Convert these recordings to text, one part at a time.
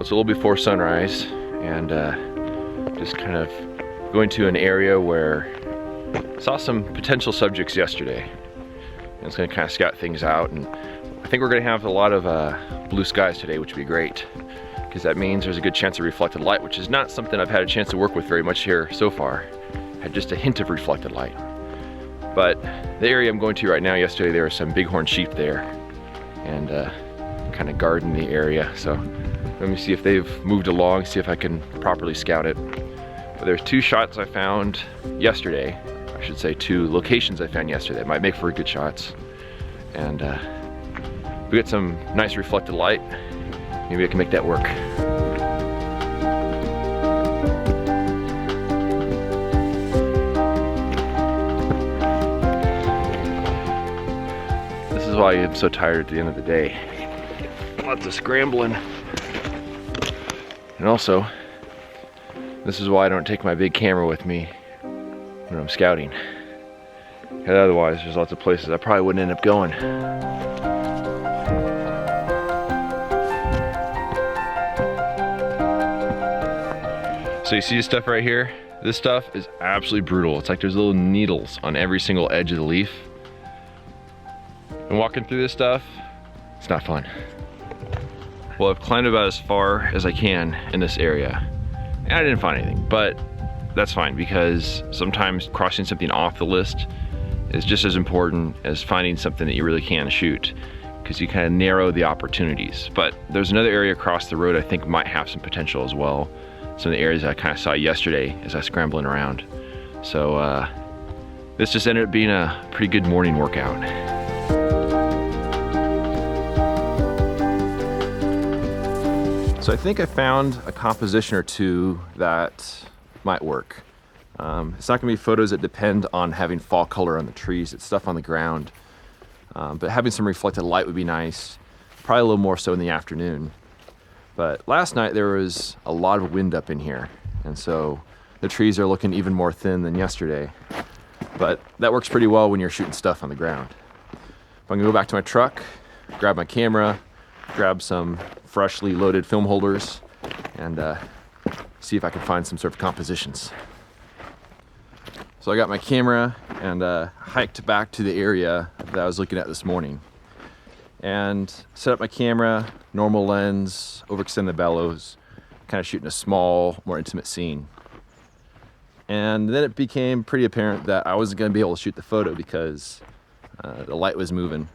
it's a little before sunrise, and just kind of going to an area where I saw some potential subjects yesterday. And it's gonna kind of scout things out, and I think we're gonna have a lot of blue skies today, which would be great, because that means there's a good chance of reflected light, which is not something I've had a chance to work with very much here so far. Had just a hint of reflected light. But the area I'm going to right now, yesterday there were some bighorn sheep there, and kind of guarding the area. So let me see if they've moved along, see if I can properly scout it. But there's 2 shots I found yesterday. I should say 2 locations I found yesterday that might make for good shots. And we get some nice reflected light. Maybe I can make that work. This is why I'm so tired at the end of the day. Lots of scrambling. And also, this is why I don't take my big camera with me when I'm scouting. And otherwise, there's lots of places I probably wouldn't end up going. So you see this stuff right here? This stuff is absolutely brutal. It's like there's little needles on every single edge of the leaf. And walking through this stuff, it's not fun. Well, I've climbed about as far as I can in this area. And I didn't find anything, but that's fine, because sometimes crossing something off the list is just as important as finding something that you really can shoot, because you kind of narrow the opportunities. But there's another area across the road I think might have some potential as well. Some of the areas I kind of saw yesterday as I was scrambling around. So this just ended up being a pretty good morning workout. So I think I found a composition or 2 that might work. It's not gonna be photos that depend on having fall color on the trees. It's stuff on the ground. But having some reflected light would be nice. Probably a little more so in the afternoon. But last night there was a lot of wind up in here. And so the trees are looking even more thin than yesterday. But that works pretty well when you're shooting stuff on the ground. I'm gonna go back to my truck, grab my camera, grab some freshly loaded film holders, and see if I can find some sort of compositions. So I got my camera and hiked back to the area that I was looking at this morning, and set up my camera, normal lens, overextend the bellows, kind of shooting a small, more intimate scene. And then it became pretty apparent that I wasn't going to be able to shoot the photo because the light was moving,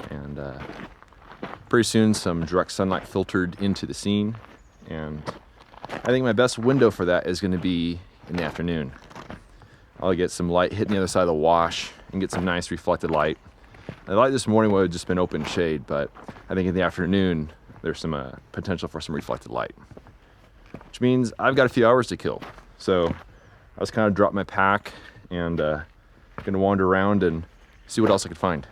and pretty soon some direct sunlight filtered into the scene, and I think my best window for that is going to be in the afternoon. I'll get some light hitting the other side of the wash and get some nice reflected light. The light this morning would have just been open shade, but I think in the afternoon there's some potential for some reflected light, which means I've got a few hours to kill. So I was kind of dropped my pack and gonna wander around and see what else I could find.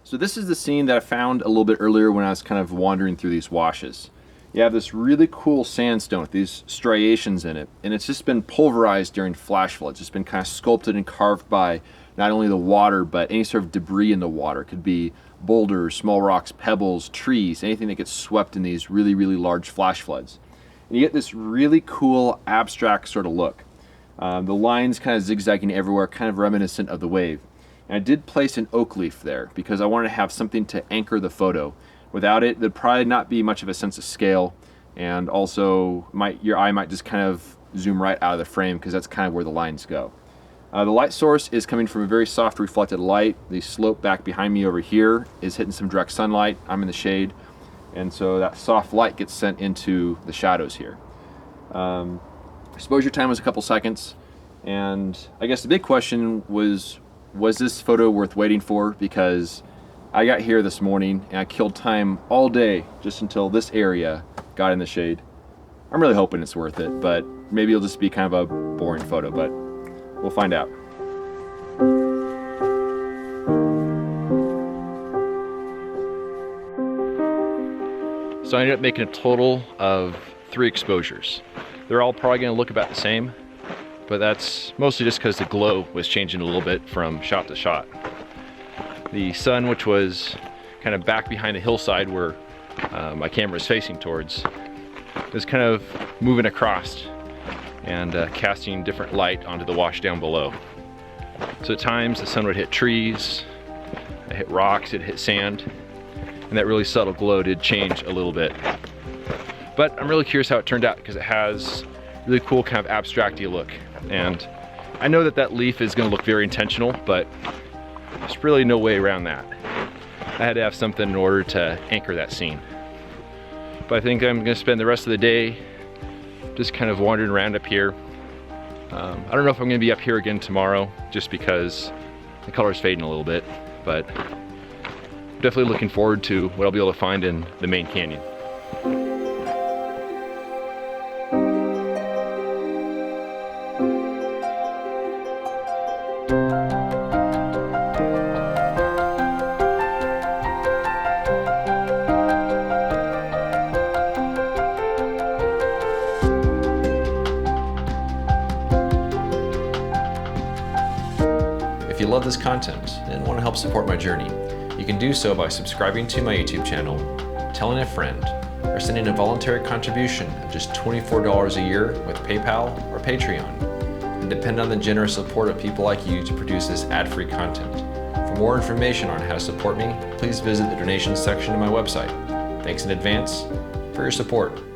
So this is the scene that I found a little bit earlier when I was kind of wandering through these washes. You have this really cool sandstone with these striations in it, and it's just been pulverized during flash flood. It's just been kind of sculpted and carved by not only the water, but any sort of debris in the water. It could be boulders, small rocks, pebbles, trees, anything that gets swept in these really, really large flash floods. And you get this really cool abstract sort of look. The lines kind of zigzagging everywhere, kind of reminiscent of the wave. And I did place an oak leaf there because I wanted to have something to anchor the photo. Without it, there'd probably not be much of a sense of scale, and also your eye might just kind of zoom right out of the frame because that's kind of where the lines go. The light source is coming from a very soft reflected light. The slope back behind me over here is hitting some direct sunlight. I'm in the shade, and so that soft light gets sent into the shadows here. Exposure time was a couple seconds, and I guess the big question was this photo worth waiting for? Because I got here this morning and I killed time all day just until this area got in the shade. I'm really hoping it's worth it, but maybe it'll just be kind of a boring photo, but we'll find out. So I ended up making a total of 3 exposures. They're all probably gonna look about the same, but that's mostly just because the glow was changing a little bit from shot to shot. The sun, which was kind of back behind the hillside where my camera is facing towards, is kind of moving across and casting different light onto the wash down below. So at times the sun would hit trees, it hit rocks, it hit sand, and that really subtle glow did change a little bit. But I'm really curious how it turned out because it has really cool kind of abstracty look. And I know that that leaf is going to look very intentional, but there's really no way around that. I had to have something in order to anchor that scene. But I think I'm going to spend the rest of the day just kind of wandering around up here. I don't know if I'm going to be up here again tomorrow, just because the color's fading a little bit, but definitely looking forward to what I'll be able to find in the main canyon. If you love this content and want to help support my journey, you can do so by subscribing to my YouTube channel, telling a friend, or sending a voluntary contribution of just $24 a year with PayPal or Patreon, and depend on the generous support of people like you to produce this ad-free content. For more information on how to support me, please visit the donations section of my website. Thanks in advance for your support.